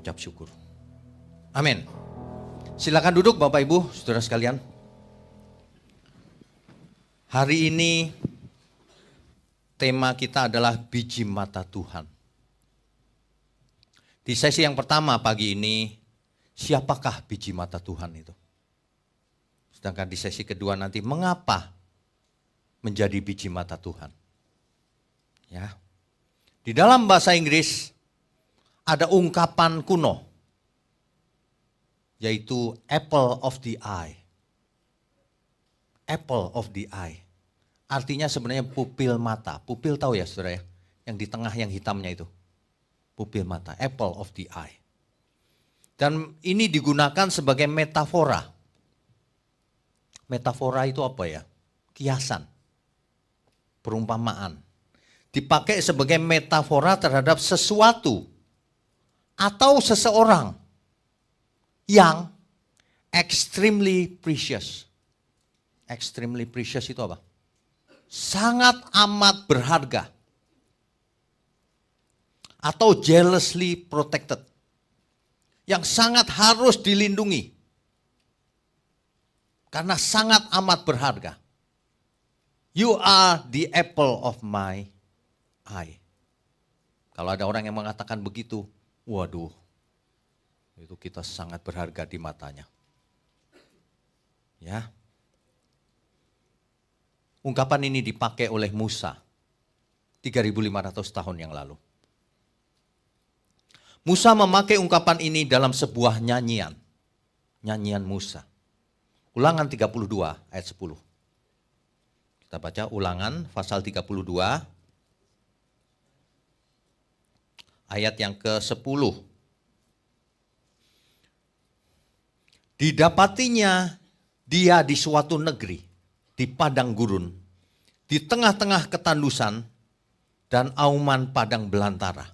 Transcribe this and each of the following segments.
mengucap syukur. Amin. Silakan duduk Bapak Ibu, saudara sekalian. Hari ini tema kita adalah biji mata Tuhan. Di sesi yang pertama pagi ini, siapakah biji mata Tuhan itu? Sedangkan di sesi kedua nanti, mengapa menjadi biji mata Tuhan? Ya. Di dalam bahasa Inggris ada ungkapan kuno, yaitu apple of the eye. Apple of the eye. Artinya sebenarnya pupil mata. Pupil tahu ya saudara ya? Yang di tengah yang hitamnya itu. Pupil mata, apple of the eye. Dan ini digunakan sebagai metafora. Metafora itu apa ya? Kiasan. Perumpamaan. Dipakai sebagai metafora terhadap sesuatu atau seseorang yang extremely precious. Extremely precious itu apa? Sangat amat berharga. Atau jealously protected. Yang sangat harus dilindungi. Karena sangat amat berharga. You are the apple of my eye. Kalau ada orang yang mengatakan begitu, waduh, itu kita sangat berharga di matanya. Ya. Ungkapan ini dipakai oleh Musa 3.500 tahun yang lalu. Musa memakai ungkapan ini dalam sebuah nyanyian. Nyanyian Musa. Ulangan 32 ayat 10. Kita baca Ulangan pasal 32 ayat yang ke-10. Didapatinya dia di suatu negeri, di padang gurun, di tengah-tengah ketandusan dan auman padang belantara.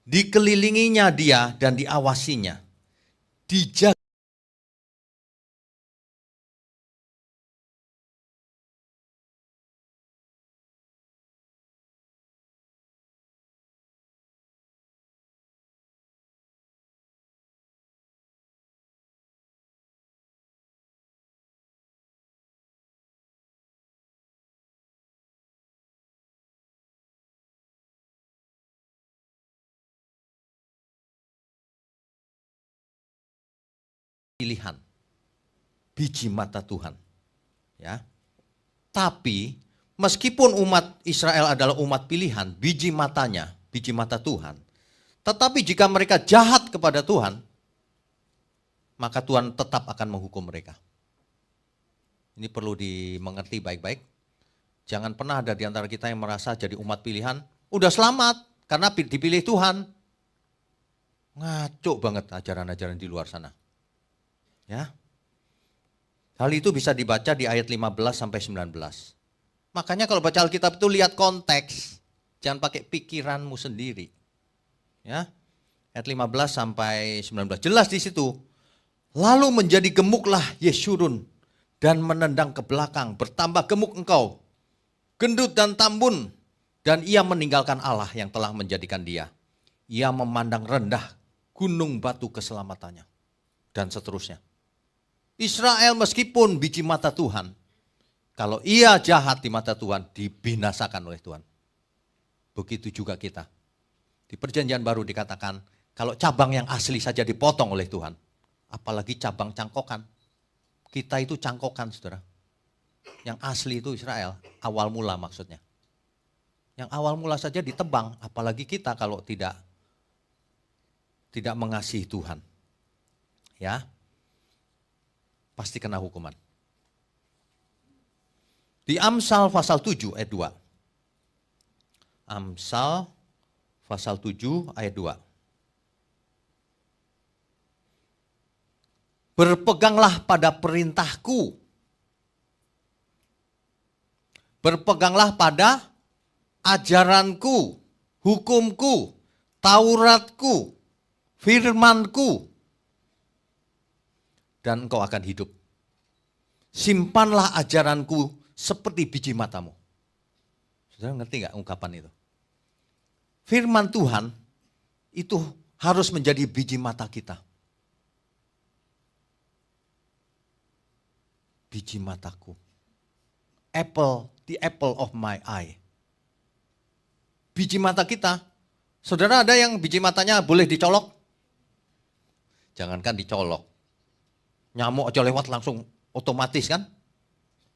Dikelilinginya dia dan diawasinya, dijaga. Pilihan, biji mata Tuhan. Ya. Tapi meskipun umat Israel adalah umat pilihan, biji matanya, biji mata Tuhan. Tetapi jika mereka jahat kepada Tuhan, maka Tuhan tetap akan menghukum mereka. Ini perlu dimengerti baik-baik. Jangan pernah ada di antara kita yang merasa jadi umat pilihan, udah selamat karena dipilih Tuhan. Ngaco banget ajaran-ajaran di luar sana. Ya. Hal itu bisa dibaca di ayat 15 sampai 19. Makanya kalau baca Alkitab itu lihat konteks, jangan pakai pikiranmu sendiri. Ya. Ayat 15 sampai 19. Jelas di situ. Lalu menjadi gemuklah Yeshurun dan menendang ke belakang, bertambah gemuk engkau, gendut dan tambun, dan ia meninggalkan Allah yang telah menjadikan dia. Ia memandang rendah gunung batu keselamatannya, dan seterusnya. Israel meskipun biji mata Tuhan, kalau ia jahat di mata Tuhan, dibinasakan oleh Tuhan. Begitu juga kita. Di perjanjian baru dikatakan, kalau cabang yang asli saja dipotong oleh Tuhan, apalagi cabang cangkokan. Kita itu cangkokan, saudara. Yang asli itu Israel, awal mula maksudnya. Yang awal mula saja ditebang, apalagi kita kalau tidak mengasihi Tuhan. Ya. Pasti kena hukuman. Di Amsal pasal 7 ayat 2. Amsal pasal 7 ayat 2. Berpeganglah pada perintahku. Berpeganglah pada ajaranku, hukumku, Tauratku, firmanku. Dan engkau akan hidup. Simpanlah ajaranku seperti biji matamu. Saudara ngerti gak ungkapan itu? Firman Tuhan itu harus menjadi biji mata kita. Biji mataku. The apple of my eye. Biji mata kita. Saudara, ada yang biji matanya boleh dicolok? Jangankan dicolok. Nyamuk aja lewat langsung otomatis kan?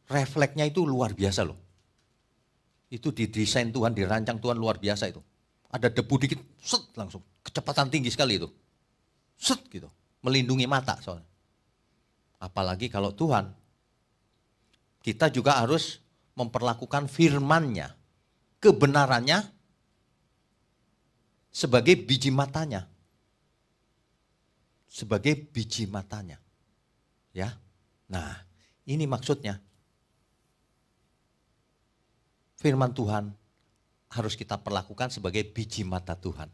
Refleksnya itu luar biasa loh. Itu didesain Tuhan, dirancang Tuhan luar biasa itu. Ada debu dikit, set langsung. Kecepatan tinggi sekali itu. Set gitu. Melindungi mata soalnya. Apalagi kalau Tuhan, kita juga harus memperlakukan firman-Nya, kebenarannya sebagai biji matanya. Sebagai biji matanya. Ya. Nah, ini maksudnya. Firman Tuhan harus kita perlakukan sebagai biji mata Tuhan.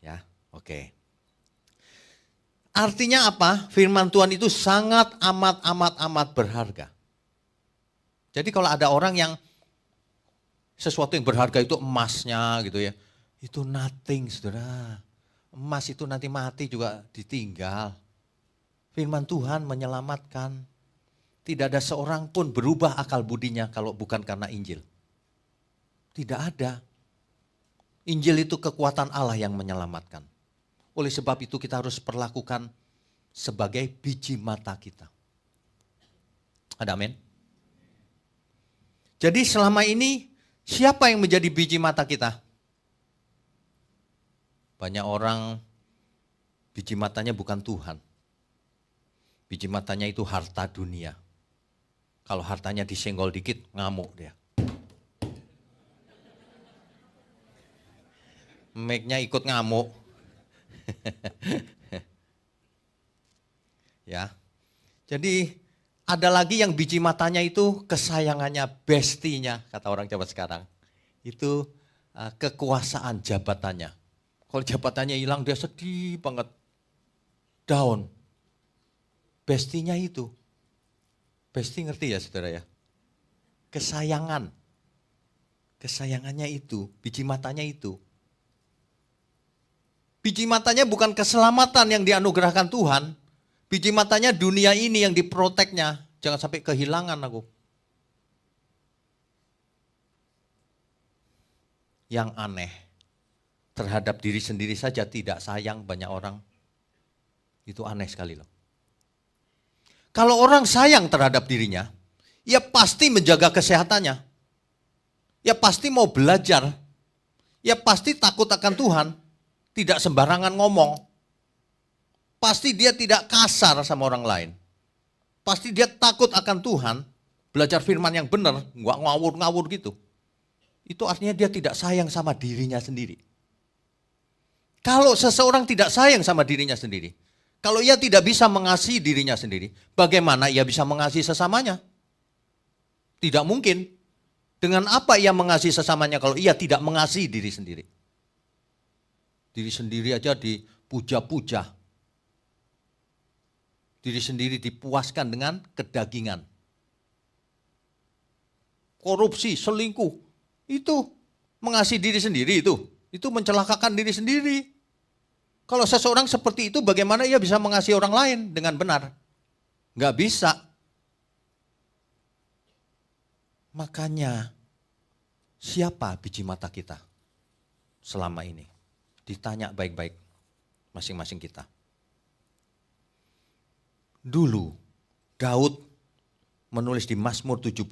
Ya, oke. Artinya apa? Firman Tuhan itu sangat amat berharga. Jadi kalau ada orang yang sesuatu yang berharga itu emasnya gitu ya. Itu nothing, saudara. Emas itu nanti mati juga ditinggal. Firman Tuhan menyelamatkan. Tidak ada seorang pun berubah akal budinya kalau bukan karena Injil. Tidak ada. Injil itu kekuatan Allah yang menyelamatkan. Oleh sebab itu kita harus perlakukan sebagai biji mata kita. Ada amin? Jadi selama ini siapa yang menjadi biji mata kita? Banyak orang biji matanya bukan Tuhan. Biji matanya itu harta dunia. Kalau hartanya disenggol dikit ngamuk dia. Mic-nya ikut ngamuk. Ya. Jadi ada lagi yang biji matanya itu kesayangannya, bestinya, kata orang Jawa sekarang. Itu kekuasaan jabatannya. Kalau jabatannya hilang dia sedih banget. Down. Bestinya itu. Besti ngerti ya saudara ya? Kesayangan. Kesayangannya itu, biji matanya itu. Biji matanya bukan keselamatan yang dianugerahkan Tuhan. Biji matanya dunia ini yang diproteknya. Jangan sampai kehilangan aku. Yang aneh. Terhadap diri sendiri saja tidak sayang banyak orang. Itu aneh sekali loh. Kalau orang sayang terhadap dirinya, ya pasti menjaga kesehatannya. Ya pasti mau belajar. Ya pasti takut akan Tuhan. Tidak sembarangan ngomong. Pasti dia tidak kasar sama orang lain. Pasti dia takut akan Tuhan, belajar firman yang benar, nggak ngawur-ngawur gitu. Itu artinya dia tidak sayang sama dirinya sendiri. Kalau seseorang tidak sayang sama dirinya sendiri, kalau ia tidak bisa mengasihi dirinya sendiri, bagaimana ia bisa mengasihi sesamanya? Tidak mungkin. Dengan apa ia mengasihi sesamanya kalau ia tidak mengasihi diri sendiri? Diri sendiri aja dipuja-puja. Diri sendiri dipuaskan dengan kedagingan. Korupsi, selingkuh, itu mengasihi diri sendiri itu. Itu mencelakakan diri sendiri. Kalau seseorang seperti itu bagaimana ia bisa mengasihi orang lain dengan benar? Enggak bisa. Makanya siapa biji mata kita selama ini? Ditanya baik-baik masing-masing kita. Dulu Daud menulis di Mazmur 17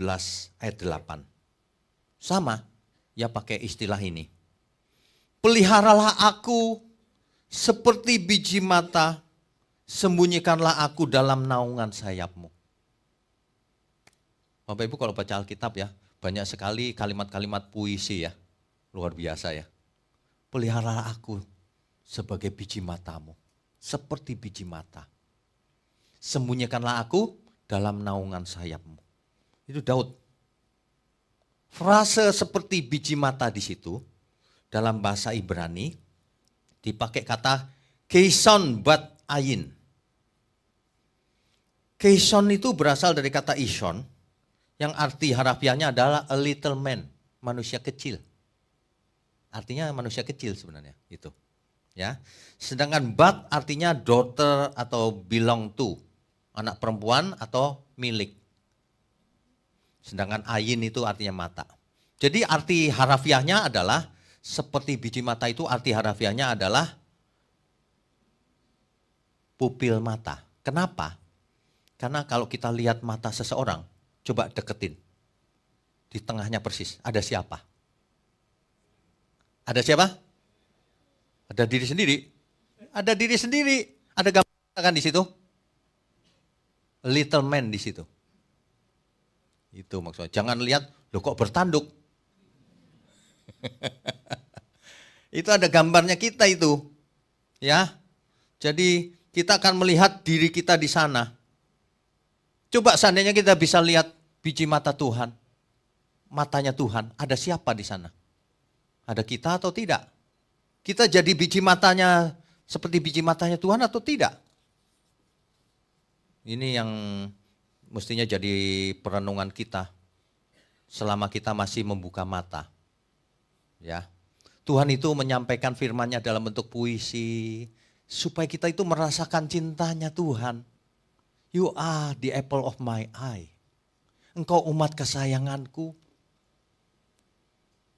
ayat 8. Sama, ya pakai istilah ini. Peliharalah aku seperti biji mata, sembunyikanlah aku dalam naungan sayapmu. Bapak Ibu kalau baca Alkitab ya, banyak sekali kalimat-kalimat puisi ya, luar biasa ya. Peliharalah aku sebagai biji matamu, seperti biji mata. Sembunyikanlah aku dalam naungan sayapmu. Itu Daud. Frase seperti biji mata di situ, dalam bahasa Ibrani, dipakai kata keison bat ayin. Keison itu berasal dari kata ison, yang arti harafiahnya adalah a little man, manusia kecil. Artinya manusia kecil sebenarnya itu. Ya. Sedangkan bat artinya daughter atau belong to, anak perempuan atau milik. Sedangkan ayin itu artinya mata. Jadi arti harafiahnya adalah seperti biji mata itu, arti harafiahnya adalah pupil mata. Kenapa? Karena kalau kita lihat mata seseorang, coba deketin. Di tengahnya persis, ada siapa? Ada siapa? Ada diri sendiri. Ada diri sendiri. Ada gambar kan di situ? Little man di situ. Itu maksudnya. Jangan lihat, loh kok bertanduk. Itu ada gambarnya kita itu. Ya. Jadi kita akan melihat diri kita di sana. Coba seandainya kita bisa lihat biji mata Tuhan. Matanya Tuhan, ada siapa di sana? Ada kita atau tidak? Kita jadi biji matanya seperti biji matanya Tuhan atau tidak? Ini yang mestinya jadi perenungan kita selama kita masih membuka mata. Ya. Tuhan itu menyampaikan firman-Nya dalam bentuk puisi supaya kita itu merasakan cintanya Tuhan. You are the apple of my eye. Engkau umat kesayanganku.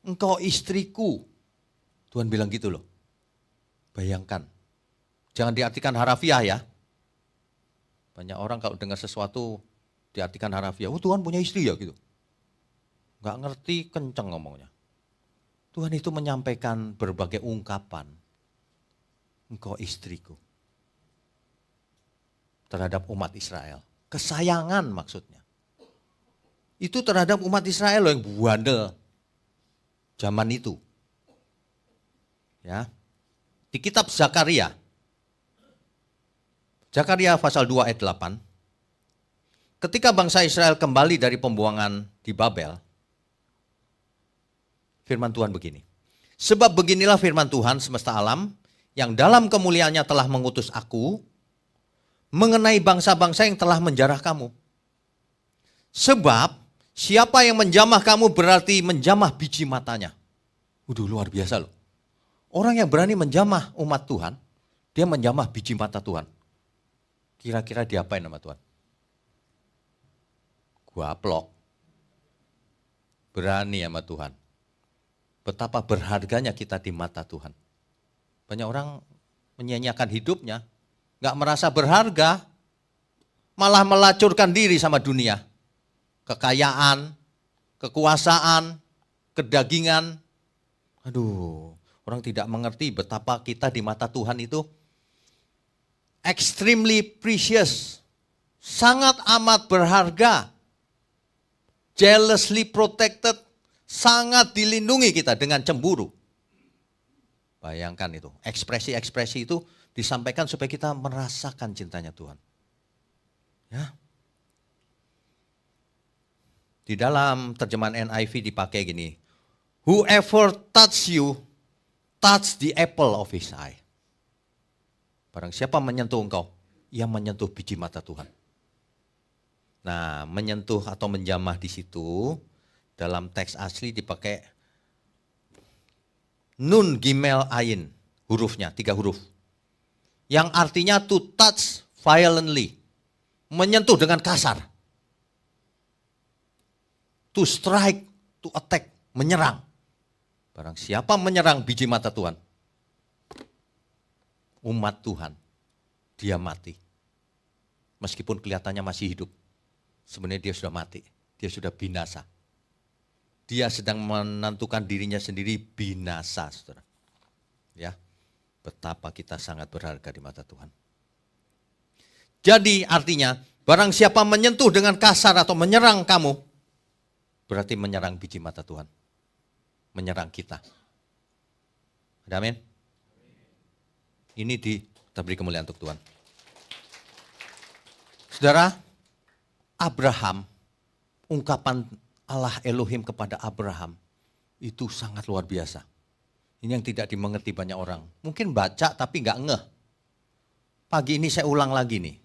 Engkau istriku. Tuhan bilang gitu loh. Bayangkan. Jangan diartikan harafiah ya. Banyak orang kalau dengar sesuatu diartikan harafiah. Oh Tuhan punya istri ya gitu. Gak ngerti, kenceng ngomongnya. Tuhan itu menyampaikan berbagai ungkapan. Engkau istriku. Terhadap umat Israel. Kesayangan maksudnya. Itu terhadap umat Israel loh yang bandel. Zaman itu. Ya. Di kitab Zakaria. Zakaria pasal 2 ayat 8. Ketika bangsa Israel kembali dari pembuangan di Babel. Firman Tuhan begini. Sebab beginilah firman Tuhan semesta alam. Yang dalam kemuliaannya telah mengutus aku. Mengenai bangsa-bangsa yang telah menjarah kamu. Sebab siapa yang menjamah kamu berarti menjamah biji matanya. Waduh luar biasa loh. Orang yang berani menjamah umat Tuhan, dia menjamah biji mata Tuhan. Kira-kira diapain sama Tuhan? Gua blok. Berani sama Tuhan. Betapa berharganya kita di mata Tuhan. Banyak orang menyia-nyiakan hidupnya, gak merasa berharga, malah melacurkan diri sama dunia. Kekayaan, kekuasaan, kedagingan. Aduh, orang tidak mengerti betapa kita di mata Tuhan itu extremely precious. Sangat amat berharga. Jealously protected. Sangat dilindungi kita dengan cemburu. Bayangkan itu, ekspresi-ekspresi itu disampaikan supaya kita merasakan cintanya Tuhan. Ya. Di dalam terjemahan NIV dipakai gini. Whoever touch you, touch the apple of his eye. Barang siapa menyentuh engkau, ia menyentuh biji mata Tuhan. Nah, menyentuh atau menjamah di situ, dalam teks asli dipakai nun gimel ayin, hurufnya, 3 huruf. Yang artinya to touch violently, menyentuh dengan kasar. To strike, to attack, menyerang. Barang siapa menyerang biji mata Tuhan, umat Tuhan, dia mati. Meskipun kelihatannya masih hidup, sebenarnya dia sudah mati, dia sudah binasa. Dia sedang menentukan dirinya sendiri binasa, saudara. Ya, betapa kita sangat berharga di mata Tuhan. Jadi artinya, barang siapa menyentuh dengan kasar atau menyerang kamu, berarti menyerang biji mata Tuhan. Menyerang kita. Ada amin? Ini kita beri kemuliaan untuk Tuhan. Saudara, Abraham, ungkapan Allah Elohim kepada Abraham, itu sangat luar biasa. Ini yang tidak dimengerti banyak orang. Mungkin baca tapi nggak ngeh. Pagi ini saya ulang lagi nih.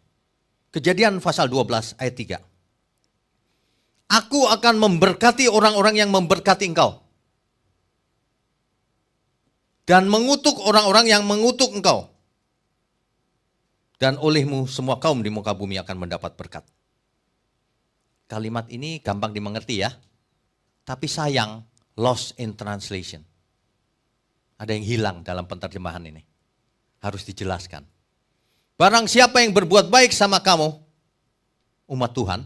Kejadian pasal 12 ayat 3. Aku akan memberkati orang-orang yang memberkati engkau. dan mengutuk orang-orang yang mengutuk engkau. Dan olehmu semua kaum di muka bumi akan mendapat berkat. Kalimat ini gampang dimengerti ya. Tapi sayang, lost in translation. Ada yang hilang dalam penerjemahan ini. Harus dijelaskan. Barang siapa yang berbuat baik sama kamu, umat Tuhan,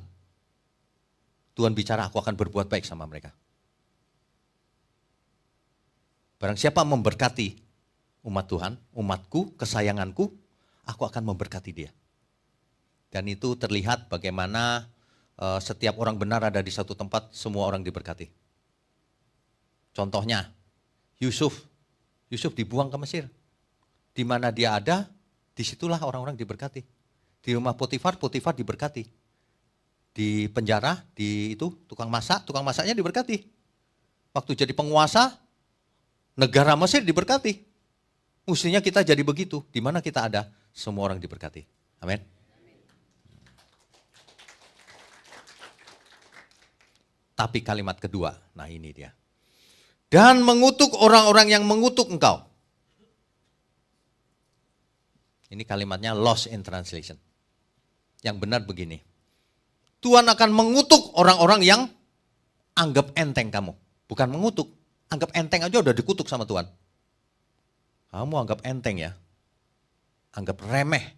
Tuhan bicara, aku akan berbuat baik sama mereka. Barang siapa memberkati umat Tuhan, umatku, kesayanganku, aku akan memberkati dia. Dan itu terlihat bagaimana setiap orang benar ada di satu tempat, semua orang diberkati. Contohnya, Yusuf dibuang ke Mesir. Di mana dia ada, disitulah orang-orang diberkati. Di rumah Potifar diberkati. Di penjara, di itu tukang masaknya diberkati. Waktu jadi penguasa, negara Mesir diberkati. Mestinya kita jadi begitu. Di mana kita ada, semua orang diberkati. Amin. Tapi kalimat kedua, nah ini dia. Dan mengutuk orang-orang yang mengutuk engkau. Ini kalimatnya lost in translation. Yang benar begini. Tuhan akan mengutuk orang-orang yang anggap enteng kamu. Bukan mengutuk. Anggap enteng aja udah dikutuk sama Tuhan. Kamu anggap enteng ya. Anggap remeh.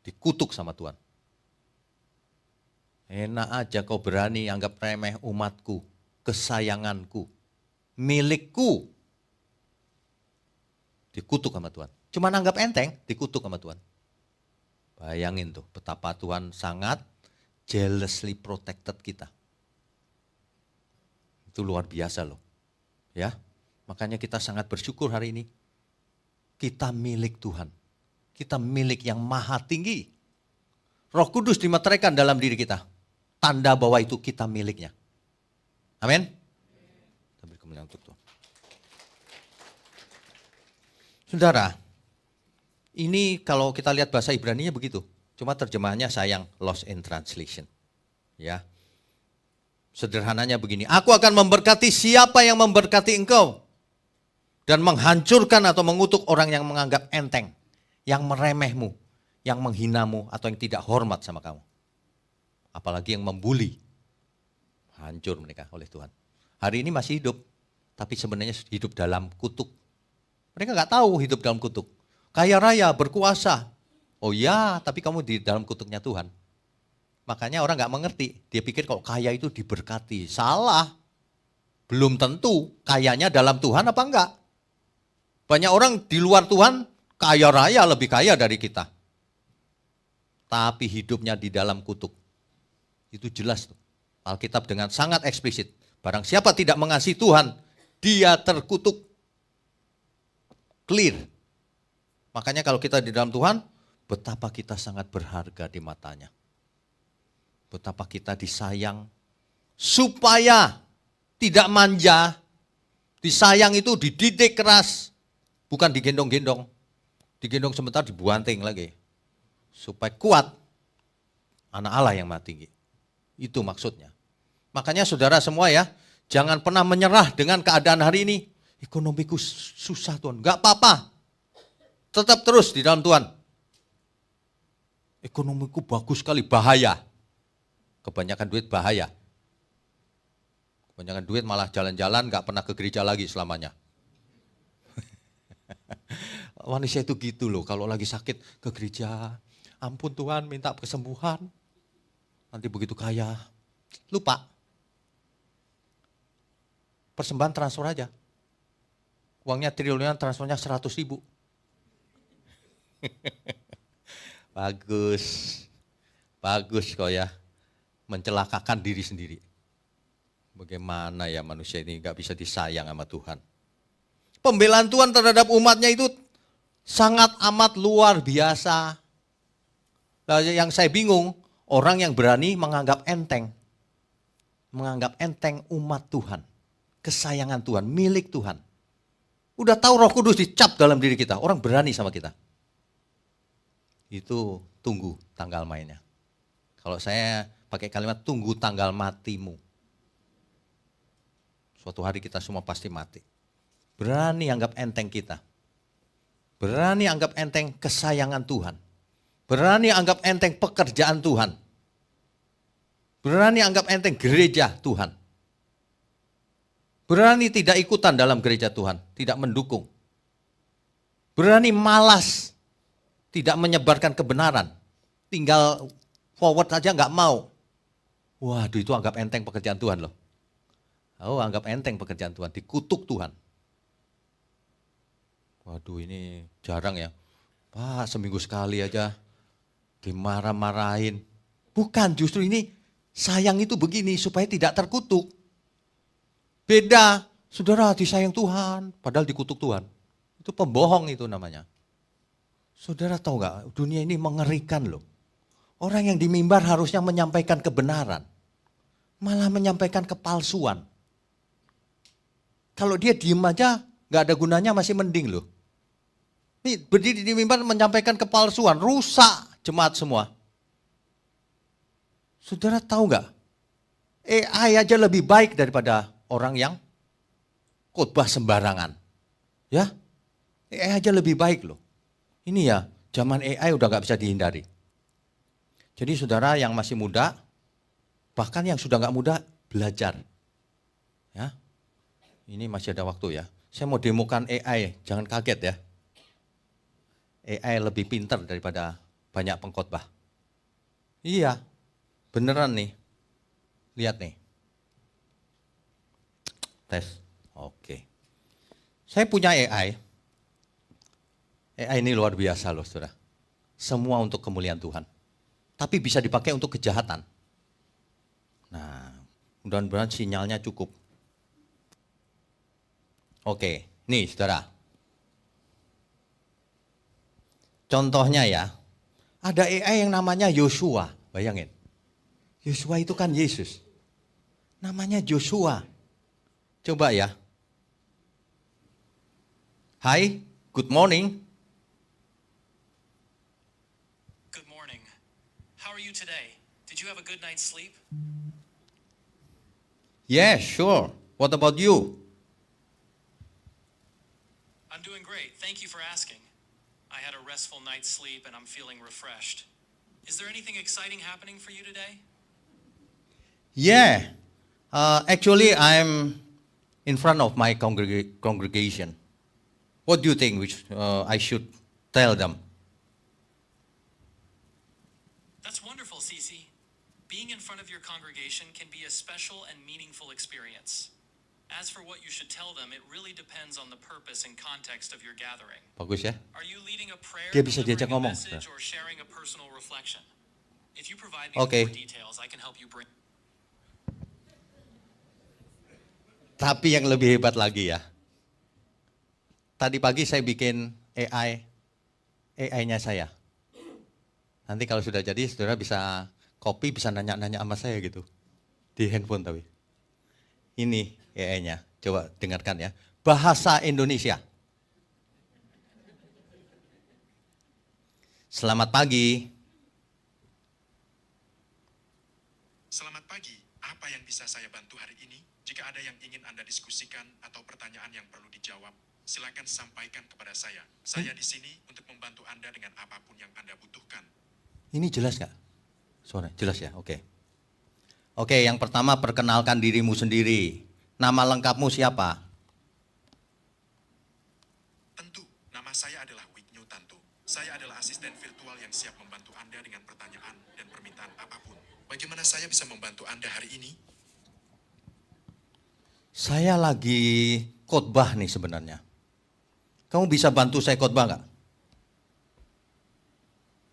Dikutuk sama Tuhan. Enak aja kau berani anggap remeh umatku, kesayanganku, milikku. Dikutuk sama Tuhan. Cuman anggap enteng, dikutuk sama Tuhan. Bayangin tuh betapa Tuhan sangat jealously protected kita. Itu luar biasa loh. Ya. Makanya kita sangat bersyukur hari ini. Kita milik Tuhan. Kita milik yang maha tinggi. Roh Kudus dimeteraikan dalam diri kita. Tanda bahwa itu kita miliknya. Amin. Kita beri kemuliaan untuk Tuhan. Saudara, ini kalau kita lihat bahasa Ibraninya begitu. Cuma terjemahannya sayang, lost in translation. Ya. Sederhananya begini, aku akan memberkati siapa yang memberkati engkau. Dan menghancurkan atau mengutuk orang yang menganggap enteng. Yang meremehmu, yang menghinamu atau yang tidak hormat sama kamu. Apalagi yang membuli. Hancur mereka oleh Tuhan. Hari ini masih hidup, tapi sebenarnya hidup dalam kutuk. Mereka nggak tahu hidup dalam kutuk. Kaya raya, berkuasa. Oh ya, tapi kamu di dalam kutuknya Tuhan. Makanya orang nggak mengerti. Dia pikir kalau kaya itu diberkati. Salah. Belum tentu kayanya dalam Tuhan apa enggak. Banyak orang di luar Tuhan kaya raya, lebih kaya dari kita. Tapi hidupnya di dalam kutuk. Itu jelas tuh. Alkitab dengan sangat eksplisit. Barang siapa tidak mengasihi Tuhan, dia terkutuk. Clear. Makanya kalau kita di dalam Tuhan, betapa kita sangat berharga di matanya. Betapa kita disayang. Supaya tidak manja. Disayang itu dididik keras. Bukan digendong-gendong. Digendong sebentar dibuanting lagi. Supaya kuat. Anak Allah yang maha tinggi. Itu maksudnya. Makanya saudara semua ya, jangan pernah menyerah dengan keadaan hari ini. Ekonomiku susah Tuhan, enggak apa-apa. Tetap terus di dalam Tuhan. Ekonomiku bagus sekali, bahaya. Kebanyakan duit bahaya. Kebanyakan duit malah jalan-jalan, enggak pernah ke gereja lagi selamanya. Manusia itu gitu loh, kalau lagi sakit ke gereja. Ampun Tuhan, minta kesembuhan. Nanti begitu kaya, lupa. Persembahan transfer aja. Uangnya triliunan, transfernya 100.000. Bagus. Bagus kok ya. Mencelakakan diri sendiri. Bagaimana ya manusia ini gak bisa disayang sama Tuhan. Pembelaan Tuhan terhadap umatnya itu sangat amat luar biasa. Nah, yang saya bingung, orang yang berani menganggap enteng. Menganggap enteng umat Tuhan. Kesayangan Tuhan, milik Tuhan. Udah tahu Roh Kudus dicap dalam diri kita, orang berani sama kita. Itu tunggu tanggal mainnya. Kalau saya pakai kalimat tunggu tanggal matimu. Suatu hari kita semua pasti mati. Berani anggap enteng kita. Berani anggap enteng kesayangan Tuhan. Berani anggap enteng pekerjaan Tuhan. Berani anggap enteng gereja Tuhan. Berani tidak ikutan dalam gereja Tuhan, tidak mendukung. Berani malas, tidak menyebarkan kebenaran. Tinggal forward saja nggak mau. Waduh, itu anggap enteng pekerjaan Tuhan loh. Oh, anggap enteng pekerjaan Tuhan, dikutuk Tuhan. Waduh, ini jarang ya. Pak, seminggu sekali aja dimarah-marahin. Bukan, justru ini sayang itu begini supaya tidak terkutuk. Beda, saudara disayang Tuhan, padahal dikutuk Tuhan. Itu pembohong itu namanya. Saudara tahu nggak, dunia ini mengerikan loh. Orang yang di mimbar harusnya menyampaikan kebenaran, malah menyampaikan kepalsuan. Kalau dia diem aja, nggak ada gunanya masih mending loh. Ini berdiri di mimbar menyampaikan kepalsuan, rusak jemaat semua. Saudara tahu nggak? AI aja lebih baik daripada orang yang khotbah sembarangan. Ya, AI aja lebih baik loh. Ini ya, zaman AI udah nggak bisa dihindari. Jadi saudara yang masih muda, bahkan yang sudah nggak muda, belajar. Ya, ini masih ada waktu ya. Saya mau demokan AI, jangan kaget ya. AI lebih pintar daripada banyak pengkhotbah. Iya, beneran nih. Lihat nih. Tes. Oke. Saya punya AI. AI ini luar biasa loh, saudara. Semua untuk kemuliaan Tuhan. Tapi bisa dipakai untuk kejahatan. Nah, mudah-mudahan sinyalnya cukup. Oke, nih saudara. Contohnya ya, ada AI yang namanya Yosua, bayangin. Yosua itu kan Yesus. Namanya Joshua. Coba ya. Hi, good morning. Good morning. How are you today? Did you have a good night's sleep? Yeah, sure. What about you? I'm doing great. Thank you for asking. I had a restful night's sleep and I'm feeling refreshed. Is there anything exciting happening for you today? Yeah. Actually, I'm in front of my congregation. What do you think I should tell them? That's wonderful, Sesi. Being in front of your congregation can be a special and meaningful experience. As for what you should tell them, it really depends on the purpose and context of your gathering. Bagus ya. Are you leading a prayer, Dia bisa diajak delivering a ngomong. message, or sharing a personal reflection? If you provide me Okay. with more details, I can help you bring... Tapi yang lebih hebat lagi ya. Tadi pagi saya bikin AI-nya saya. Nanti kalau sudah jadi, saudara bisa copy, bisa nanya-nanya sama saya gitu. Di handphone tapi. Ini AI-nya, coba dengarkan ya. Bahasa Indonesia. Selamat pagi. Selamat pagi, apa yang bisa saya bantu hari ini? Jika ada yang ingin Anda diskusikan atau pertanyaan yang perlu dijawab, silakan sampaikan kepada saya. Saya di sini untuk membantu Anda dengan apapun yang Anda butuhkan. Ini jelas nggak? Suara jelas ya, oke. Oke, yang pertama perkenalkan dirimu sendiri. Nama lengkapmu siapa? Tentu, nama saya adalah Wignyo Tanto. Saya adalah asisten virtual yang siap membantu Anda dengan pertanyaan dan permintaan apapun. Bagaimana saya bisa membantu Anda hari ini? Saya lagi khotbah nih sebenarnya. Kamu bisa bantu saya khotbah nggak?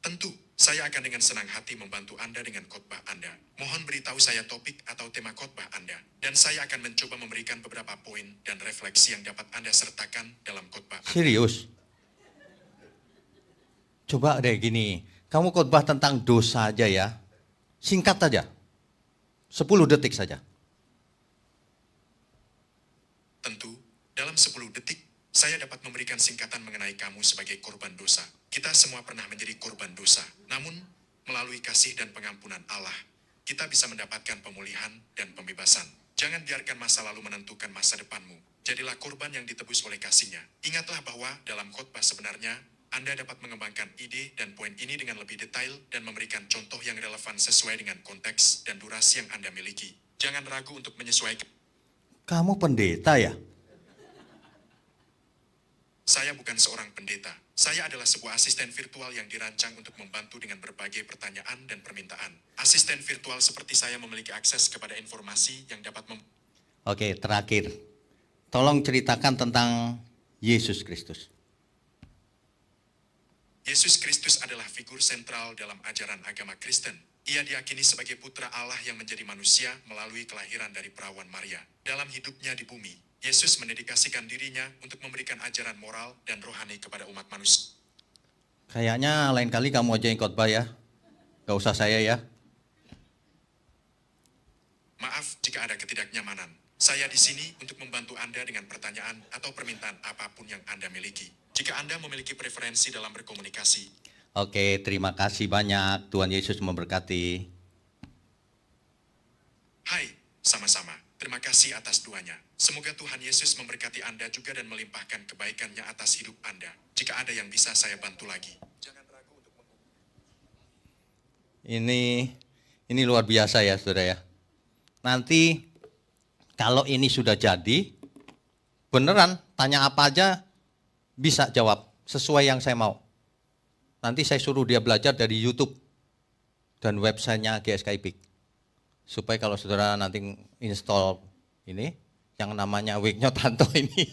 Tentu, saya akan dengan senang hati membantu Anda dengan khotbah Anda. Mohon beritahu saya topik atau tema khotbah Anda, dan saya akan mencoba memberikan beberapa poin dan refleksi yang dapat Anda sertakan dalam khotbah Anda. Serius? Coba deh gini, kamu khotbah tentang dosa aja ya. Singkat aja. 10 detik saja. Tentu, dalam 10 detik, saya dapat memberikan singkatan mengenai kamu sebagai korban dosa. Kita semua pernah menjadi korban dosa. Namun, melalui kasih dan pengampunan Allah, kita bisa mendapatkan pemulihan dan pembebasan. Jangan biarkan masa lalu menentukan masa depanmu. Jadilah korban yang ditebus oleh kasih-Nya. Ingatlah bahwa dalam khotbah sebenarnya, Anda dapat mengembangkan ide dan poin ini dengan lebih detail dan memberikan contoh yang relevan sesuai dengan konteks dan durasi yang Anda miliki. Jangan ragu untuk menyesuaikan. Kamu pendeta ya? Saya bukan seorang pendeta. Saya adalah sebuah asisten virtual yang dirancang untuk membantu dengan berbagai pertanyaan dan permintaan. Asisten virtual seperti saya memiliki akses kepada informasi yang dapat Oke, terakhir. Tolong ceritakan tentang Yesus Kristus. Yesus Kristus adalah figur sentral dalam ajaran agama Kristen. Ia diyakini sebagai putra Allah yang menjadi manusia melalui kelahiran dari perawan Maria. Dalam hidupnya di bumi, Yesus mendedikasikan dirinya untuk memberikan ajaran moral dan rohani kepada umat manusia. Kayaknya lain kali kamu aja yang khotbah ya. Gak usah saya ya. Maaf jika ada ketidaknyamanan. Saya di sini untuk membantu Anda dengan pertanyaan atau permintaan apapun yang Anda miliki. Jika Anda memiliki preferensi dalam berkomunikasi. Oke, terima kasih banyak. Tuhan Yesus memberkati. Hai, sama-sama. Terima kasih atas doanya. Semoga Tuhan Yesus memberkati Anda juga dan melimpahkan kebaikan-Nya atas hidup Anda. Jika ada yang bisa saya bantu lagi, jangan ragu untuk Ini luar biasa ya, saudara ya. Nanti kalau ini sudah jadi, beneran tanya apa aja bisa jawab sesuai yang saya mau. Nanti saya suruh dia belajar dari YouTube dan websitenya GSKI PIK. Supaya kalau saudara nanti install ini, yang namanya Wignyo Tanto ini,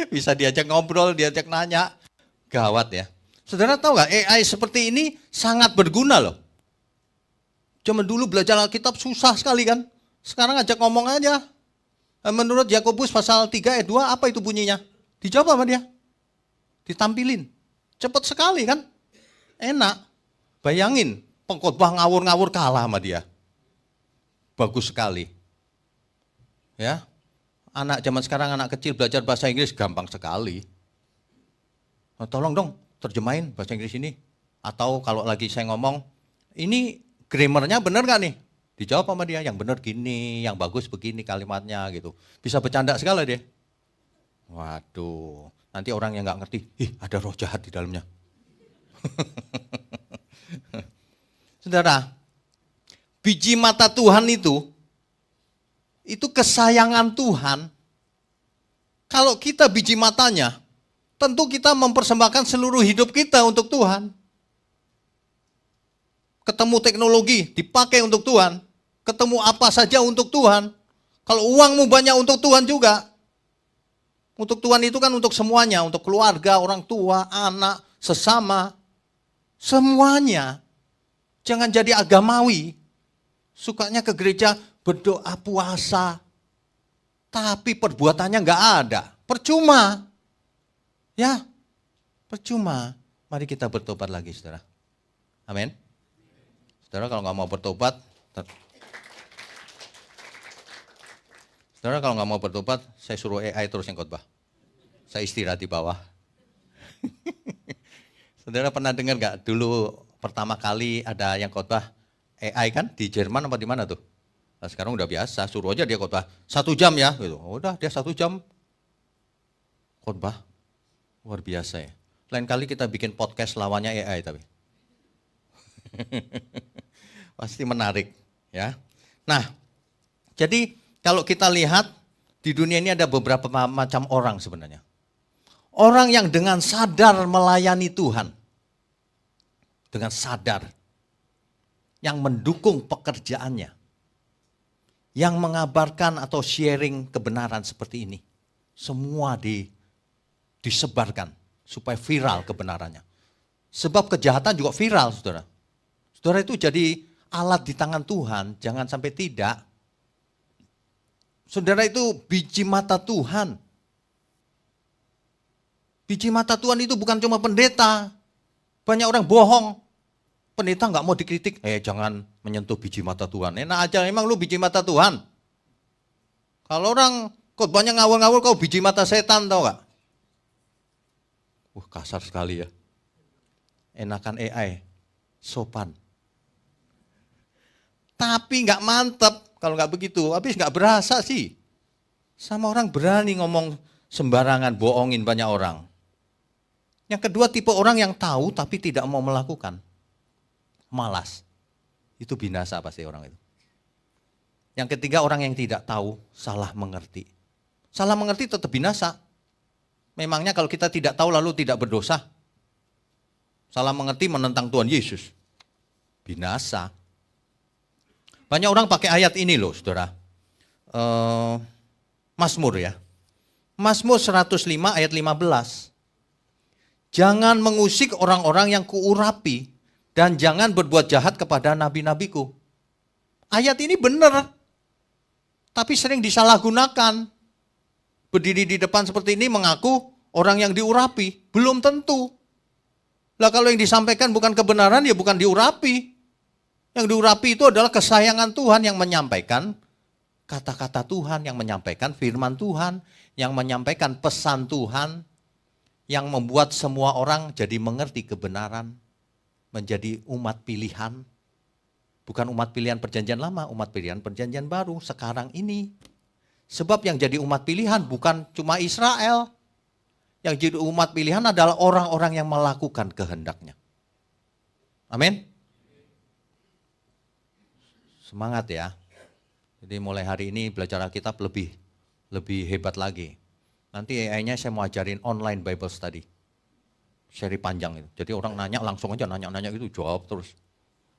bisa diajak ngobrol, diajak nanya, gawat ya. Saudara tahu nggak, AI seperti ini sangat berguna loh. Zaman dulu belajar Alkitab susah sekali kan, sekarang ajak ngomong aja. Menurut Yakobus pasal 3 ayat 2, apa itu bunyinya? Dijawab sama dia, ditampilin. Cepat sekali kan, enak. Bayangin, pengkhotbah ngawur-ngawur kalah sama dia. Bagus sekali. Ya, anak zaman sekarang, anak kecil belajar bahasa Inggris gampang sekali. Nah, tolong dong terjemahin bahasa Inggris ini. Atau kalau lagi saya ngomong, ini grammarnya benar gak nih? Dijawab sama dia, yang benar gini, yang bagus begini kalimatnya gitu. Bisa bercanda segala dia. Waduh, nanti orang yang gak ngerti, ada roh jahat di dalamnya. Saudara, biji mata Tuhan itu kesayangan Tuhan. Kalau kita biji matanya, tentu kita mempersembahkan seluruh hidup kita untuk Tuhan. Ketemu teknologi, dipakai untuk Tuhan. Ketemu apa saja untuk Tuhan. Kalau uangmu banyak untuk Tuhan juga. Untuk Tuhan itu kan untuk semuanya, untuk keluarga, orang tua, anak, sesama. Semuanya. Jangan jadi agamawi. Sukanya ke gereja, berdoa puasa. Tapi perbuatannya enggak ada. Percuma. Ya, percuma. Mari kita bertobat lagi, saudara. Amin. Saudara kalau nggak mau bertobat, saya suruh AI terus yang khotbah. Saya istirahat di bawah. Saudara pernah dengar nggak dulu pertama kali ada yang khotbah AI kan di Jerman apa di mana tuh? Nah, sekarang udah biasa, suruh aja dia khotbah 1 jam ya, gitu. Udah dia 1 jam khotbah, luar biasa ya. Lain kali kita bikin podcast lawannya AI tapi. Pasti menarik ya. Nah, jadi kalau kita lihat di dunia ini ada beberapa macam orang sebenarnya. Orang yang dengan sadar melayani Tuhan. Dengan sadar. Yang mendukung pekerjaannya. Yang mengabarkan atau sharing kebenaran seperti ini. Semua disebarkan supaya viral kebenarannya. Sebab kejahatan juga viral, saudara. Saudara itu jadi alat di tangan Tuhan, jangan sampai tidak. Saudara itu biji mata Tuhan. Biji mata Tuhan itu bukan cuma pendeta. Banyak orang bohong. Pendeta nggak mau dikritik, jangan menyentuh biji mata Tuhan. Enak aja, emang lu biji mata Tuhan. Kalau orang khotbahnya ngawur-ngawur, kau biji mata setan, tau gak? Kasar sekali ya. Enakan AI, sopan. Tapi nggak mantep kalau nggak begitu, habis nggak berasa sih. Sama orang berani ngomong sembarangan, bohongin banyak orang. Yang kedua tipe orang yang tahu tapi tidak mau melakukan. Malas. Itu binasa pasti orang itu. Yang ketiga orang yang tidak tahu, salah mengerti. Salah mengerti tetap binasa. Memangnya kalau kita tidak tahu lalu tidak berdosa? Salah mengerti menentang Tuhan Yesus. Binasa. Banyak orang pakai ayat ini loh saudara. Mazmur ya. Mazmur 105 ayat 15. Jangan mengusik orang-orang yang kuurapi dan jangan berbuat jahat kepada nabi-nabiku. Ayat ini benar. Tapi sering disalahgunakan. Berdiri di depan seperti ini mengaku orang yang diurapi. Belum tentu. Lah kalau yang disampaikan bukan kebenaran ya bukan diurapi. Yang diurapi itu adalah kesayangan Tuhan yang menyampaikan kata-kata Tuhan, yang menyampaikan firman Tuhan, yang menyampaikan pesan Tuhan, yang membuat semua orang jadi mengerti kebenaran, menjadi umat pilihan. Bukan umat pilihan perjanjian lama, umat pilihan perjanjian baru sekarang ini. Sebab yang jadi umat pilihan bukan cuma Israel. Yang jadi umat pilihan adalah orang-orang yang melakukan kehendaknya. Amin. Semangat ya. Jadi mulai hari ini belajar Alkitab lebih hebat lagi. Nanti AI-nya saya mau ajarin online Bible Study. Seri panjang itu. Jadi orang nanya langsung aja nanya-nanya gitu jawab terus.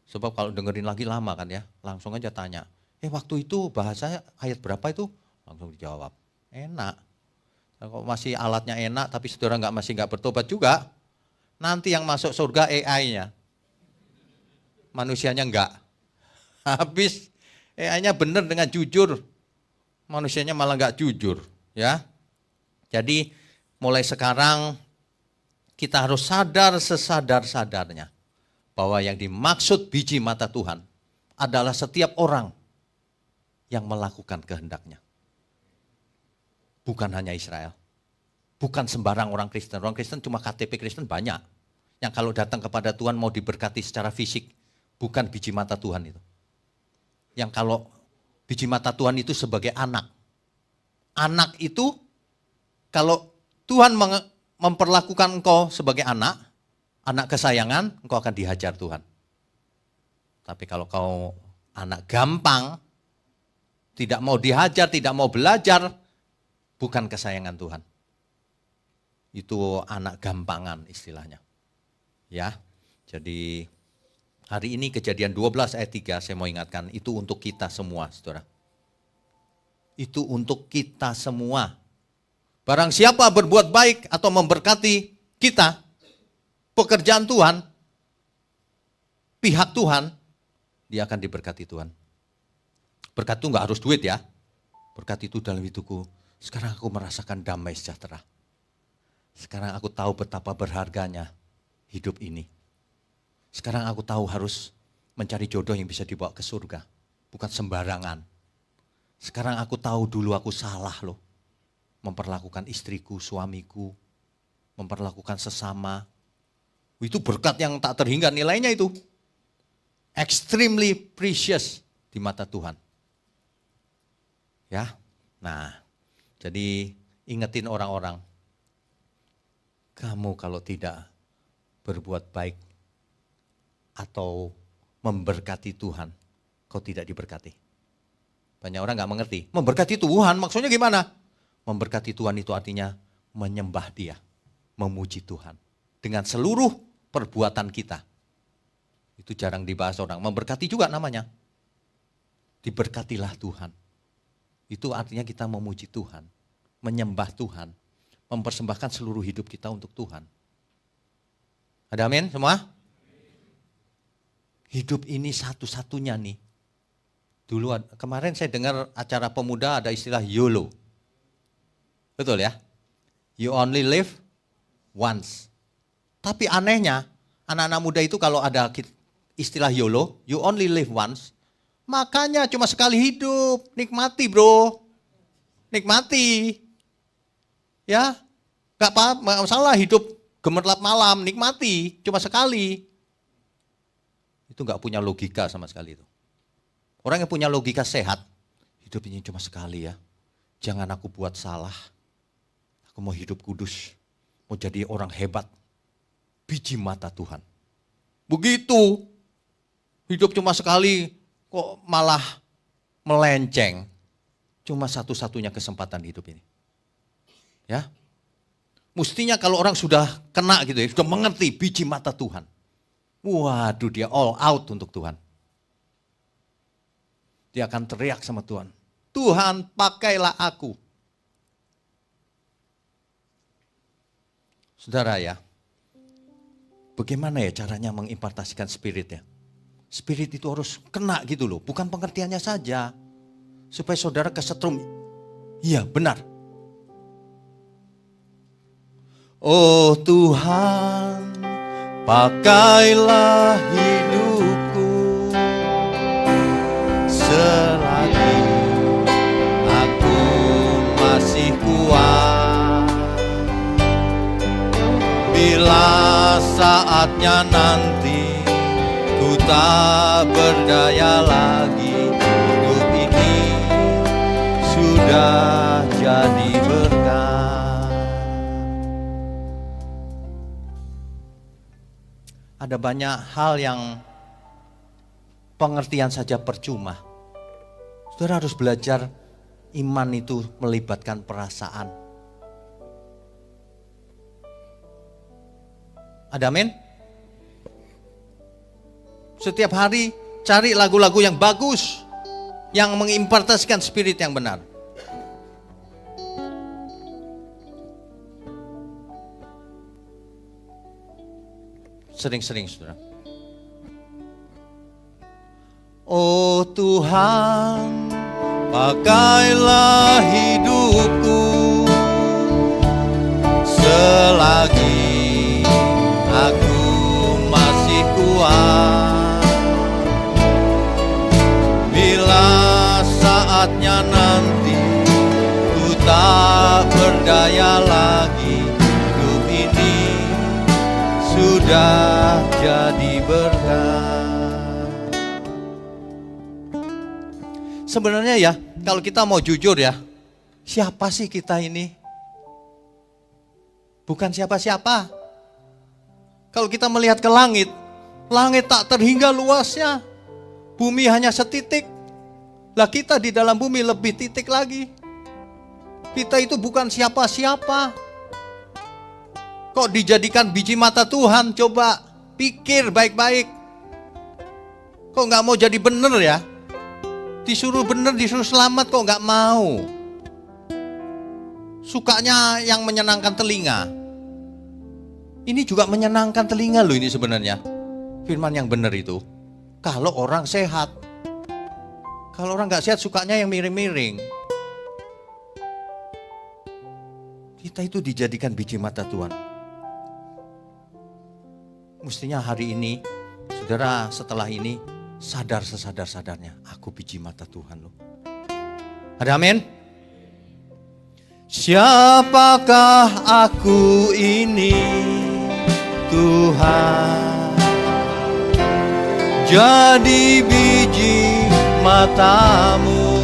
Sebab kalau dengerin lagi lama kan ya. Langsung aja tanya. Waktu itu bahasanya ayat berapa itu? Langsung dijawab. Enak. Kalau masih alatnya enak tapi saudara masih nggak bertobat juga. Nanti yang masuk surga AI-nya. Manusianya enggak. Habis AI-nya benar dengan jujur, manusianya malah nggak jujur, ya. Jadi mulai sekarang kita harus sadar sesadar-sadarnya bahwa yang dimaksud biji mata Tuhan adalah setiap orang yang melakukan kehendaknya. Bukan hanya Israel, bukan sembarang orang Kristen. Orang Kristen cuma KTP Kristen banyak. Yang kalau datang kepada Tuhan mau diberkati secara fisik, bukan biji mata Tuhan itu. Yang kalau biji mata Tuhan itu sebagai anak. Anak itu kalau Tuhan memperlakukan engkau sebagai anak kesayangan, engkau akan dihajar Tuhan. Tapi kalau kau anak gampang, tidak mau dihajar, tidak mau belajar, bukan kesayangan Tuhan. Itu anak gampangan istilahnya. Ya, jadi hari ini Kejadian 12 ayat 3 saya mau ingatkan, itu untuk kita semua saudara. Itu untuk kita semua. Barang siapa berbuat baik atau memberkati kita, pekerjaan Tuhan, pihak Tuhan, dia akan diberkati Tuhan. Berkat itu enggak harus duit ya. Berkat itu dalam hidupku, sekarang aku merasakan damai sejahtera. Sekarang aku tahu betapa berharganya hidup ini. Sekarang aku tahu harus mencari jodoh yang bisa dibawa ke surga. Bukan sembarangan. Sekarang aku tahu dulu aku salah loh. Memperlakukan istriku, suamiku. Memperlakukan sesama. Itu berkat yang tak terhingga nilainya itu. Extremely precious di mata Tuhan. Ya, nah jadi ingetin orang-orang. Kamu kalau tidak berbuat baik atau memberkati Tuhan, kau tidak diberkati. Banyak orang gak mengerti, memberkati Tuhan maksudnya gimana? Memberkati Tuhan itu artinya menyembah Dia, memuji Tuhan. Dengan seluruh perbuatan kita. Itu jarang dibahas orang, memberkati juga namanya. Diberkatilah Tuhan. Itu artinya kita memuji Tuhan, menyembah Tuhan, mempersembahkan seluruh hidup kita untuk Tuhan. Ada amin semua? Hidup ini satu-satunya nih. Dulu kemarin saya dengar acara pemuda ada istilah YOLO. Betul ya? You only live once. Tapi anehnya, anak-anak muda itu kalau ada istilah YOLO, you only live once, makanya cuma sekali hidup. Nikmati bro. Nikmati. Ya, gak masalah hidup gemerlap malam, nikmati. Cuma sekali. Itu gak punya logika sama sekali itu. Orang yang punya logika sehat, hidup ini cuma sekali ya. Jangan aku buat salah. Aku mau hidup kudus. Mau jadi orang hebat. Biji mata Tuhan. Begitu. Hidup cuma sekali kok malah melenceng. Cuma satu-satunya kesempatan hidup ini. Ya. Mestinya kalau orang sudah kena gitu ya, sudah mengerti biji mata Tuhan. Waduh, dia all out untuk Tuhan. Dia akan teriak sama Tuhan. Tuhan, pakailah aku. Saudara ya, bagaimana ya caranya mengimpartasikan spirit ya? Spirit itu harus kena gitu loh, bukan pengertiannya saja. Supaya saudara kesetrum. Iya, benar. Oh Tuhan, pakailah hidupku selagi aku masih kuat. Bila saatnya nanti ku tak berdaya lagi, hidup ini sudah jadi berkat. Ada banyak hal yang pengertian saja percuma. Saudara harus belajar iman itu melibatkan perasaan. Ada amin? Setiap hari cari lagu-lagu yang bagus, yang mengimpartasikan spirit yang benar. Sering-sering saudara. Oh Tuhan, pakailah hidupku selagi aku masih kuat. Bila saatnya nanti ku tak berdaya lagi, hidup ini sudah jadi berkat. Sebenarnya ya, kalau kita mau jujur ya, siapa sih kita ini? Bukan siapa-siapa. Kalau kita melihat ke langit, langit tak terhingga luasnya. Bumi hanya setitik. Lah kita di dalam bumi lebih titik lagi. Kita itu bukan siapa-siapa. Kok dijadikan biji mata Tuhan? Coba pikir baik-baik. Kok gak mau jadi bener ya? Disuruh bener, disuruh selamat kok gak mau. Sukanya yang menyenangkan telinga. Ini juga menyenangkan telinga loh ini sebenarnya. Firman yang benar itu. Kalau orang sehat. Kalau orang gak sehat sukanya yang miring-miring. Kita itu dijadikan biji mata Tuhan. Mestinya hari ini, saudara setelah ini sadar sesadar-sadarnya. Aku biji mata Tuhan loh. Ada amin? Siapakah aku ini Tuhan? Jadi biji matamu.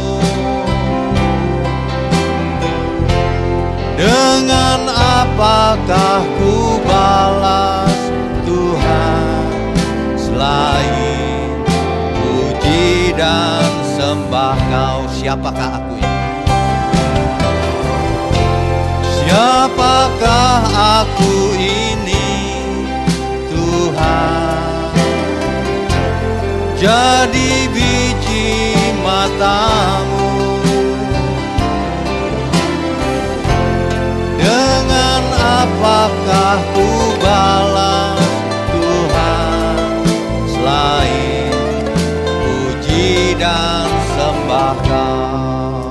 Dengan apakah ku balas Tuhan selain puji dan sembah Kau? Siapakah aku ini? Siapakah aku ini Tuhan? Jadi biji matamu. Dengan apakah ku balas Tuhan selain puji dan sembah Kau?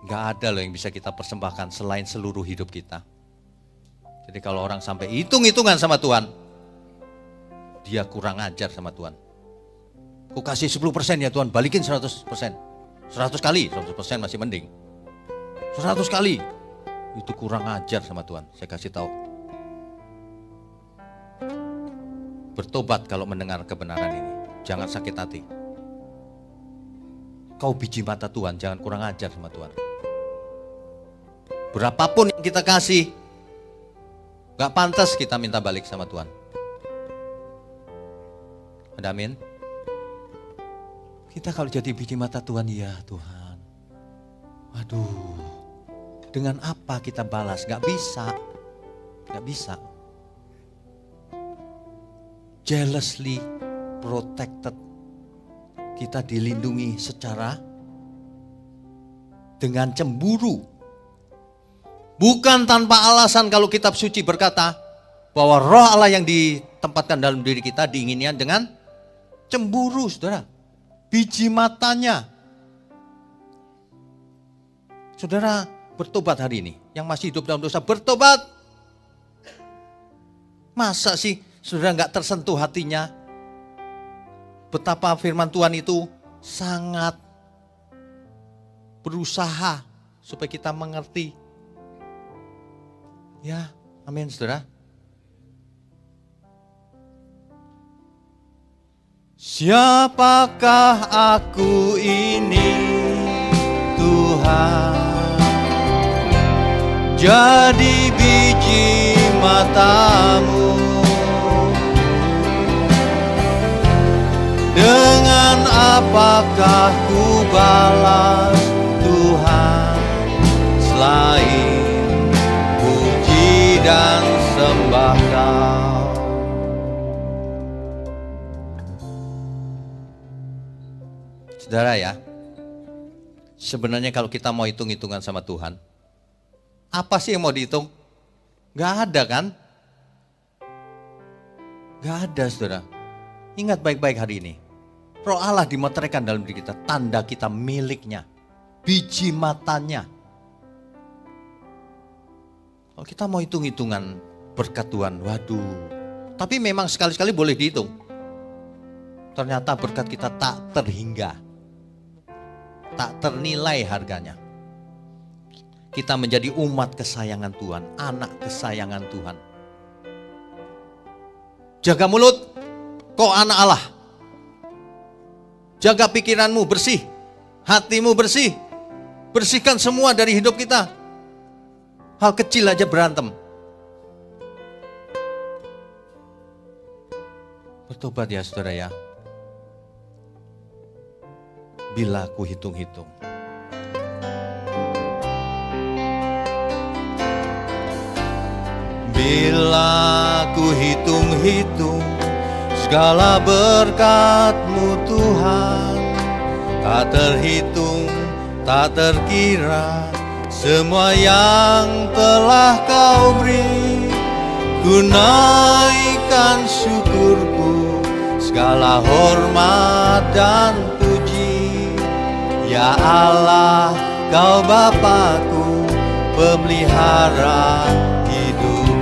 Gak ada loh yang bisa kita persembahkan selain seluruh hidup kita. Jadi kalau orang sampai hitung-hitungan sama Tuhan, dia kurang ajar sama Tuhan. Ku kasih 10% ya Tuhan, balikin 100%. 100 kali, 100% masih mending. 100 kali, itu kurang ajar sama Tuhan, saya kasih tahu. Bertobat kalau mendengar kebenaran ini, jangan sakit hati. Kau biji mata Tuhan, jangan kurang ajar sama Tuhan. Berapapun yang kita kasih, gak pantas kita minta balik sama Tuhan. Ada amin? Kita kalau jadi biji mata Tuhan, ya Tuhan. Waduh, dengan apa kita balas? Gak bisa. Gak bisa. Jealously protected. Kita dilindungi secara dengan cemburu. Bukan tanpa alasan kalau kitab suci berkata bahwa roh Allah yang ditempatkan dalam diri kita diinginkan dengan cemburu, saudara. Biji matanya. Saudara bertobat hari ini. Yang masih hidup dalam dosa bertobat. Masa sih saudara gak tersentuh hatinya? Betapa firman Tuhan itu sangat berusaha supaya kita mengerti. Ya, amin saudara. Siapakah aku ini, Tuhan? Jadi biji matamu. Dengan apakah ku balas Tuhan selain puji dan sembah Kau? Saudara ya, sebenarnya kalau kita mau hitung-hitungan sama Tuhan, apa sih yang mau dihitung? Gak ada kan? Gak ada saudara. Ingat baik-baik hari ini. Roh Allah dimeteraikan dalam diri kita. Tanda kita miliknya. Biji matanya. Kalau kita mau hitung-hitungan berkat Tuhan, waduh. Tapi memang sekali-sekali boleh dihitung. Ternyata berkat kita tak terhingga. Tak ternilai harganya. Kita menjadi umat kesayangan Tuhan. Anak kesayangan Tuhan. Jaga mulut. Kau anak Allah. Jaga pikiranmu bersih. Hatimu bersih. Bersihkan semua dari hidup kita. Hal kecil aja berantem. Bertobat ya saudara ya. Bila ku hitung-hitung. Bila ku hitung-hitung segala berkat-Mu Tuhan, tak terhitung, tak terkira, semua yang telah Kau beri. Ku naikkan syukurku, segala hormat dan puji. Ya Allah, Kau Bapakku, pemelihara hidupku.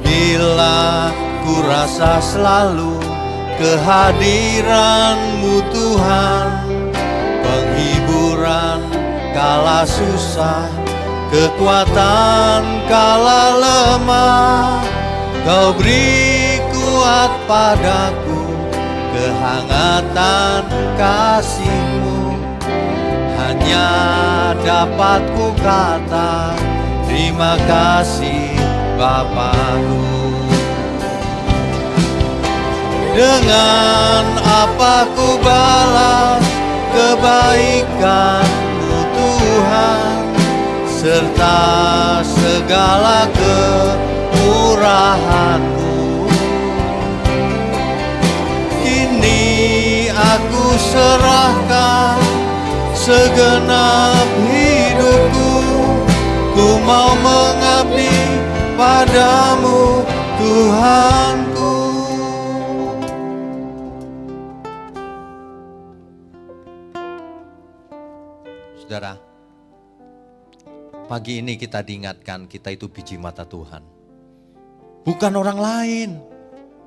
Bila ku rasa selalu kehadiran-Mu Tuhan, penghiburan kala susah, kekuatan kala lemah, Kau beri kuat padaku, kehangatan kasih-Mu. Hanya dapat ku kata, terima kasih Bapakku. Dengan apa ku balas kebaikan-Mu Tuhan, serta segala kemurahan-Mu. Kini aku serahkan segenap hidupku, ku mau mengabdi padamu Tuhanku. Saudara, pagi ini kita diingatkan kita itu biji mata Tuhan. Bukan orang lain.